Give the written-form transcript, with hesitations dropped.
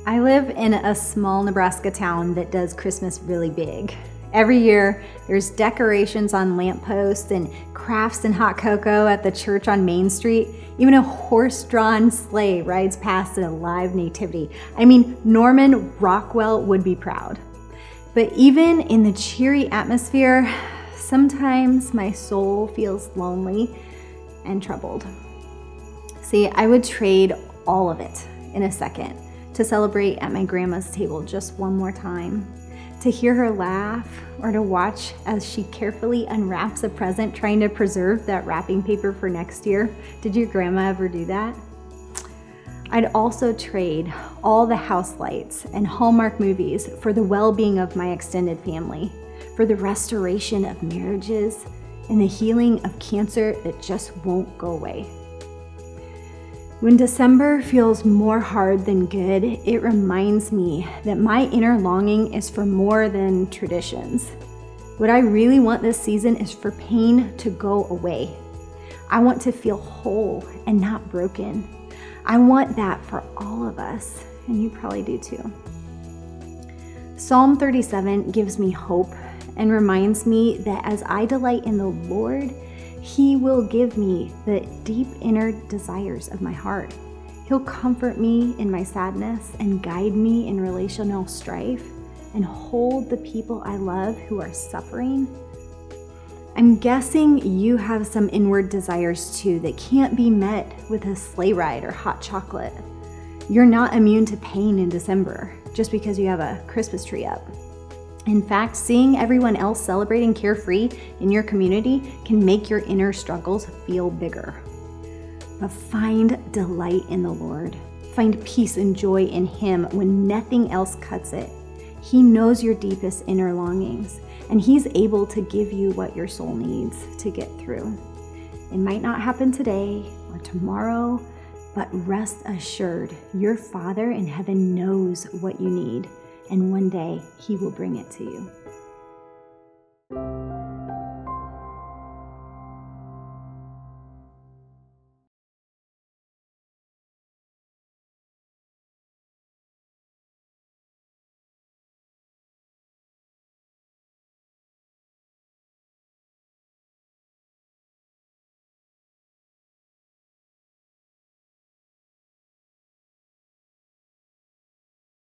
I live in a small Nebraska town that does Christmas really big. Every year, there's decorations on lampposts and crafts and hot cocoa at the church on Main Street. Even a horse-drawn sleigh rides past a live nativity. I mean, Norman Rockwell would be proud. But even in the cheery atmosphere, sometimes my soul feels lonely and troubled. See, I would trade all of it in a second to celebrate at my grandma's table just one more time, to hear her laugh, or to watch as she carefully unwraps a present, trying to preserve that wrapping paper for next year. Did your grandma ever do that? I'd also trade all the house lights and Hallmark movies for the well-being of my extended family, for the restoration of marriages and the healing of cancer that just won't go away. When December feels more hard than good, it reminds me that my inner longing is for more than traditions. What I really want this season is for pain to go away. I want to feel whole and not broken. I want that for all of us, and you probably do too. Psalm 37 gives me hope and reminds me that as I delight in the Lord, He will give me the deep inner desires of my heart. He'll comfort me in my sadness and guide me in relational strife and hold the people I love who are suffering. I'm guessing you have some inward desires too that can't be met with a sleigh ride or hot chocolate. You're not immune to pain in December just because you have a Christmas tree up. In fact, seeing everyone else celebrating carefree in your community can make your inner struggles feel bigger. But find delight in the Lord. Find peace and joy in Him when nothing else cuts it. He knows your deepest inner longings, and He's able to give you what your soul needs to get through. It might not happen today or tomorrow, but rest assured, your Father in heaven knows what you need. And one day He will bring it to you.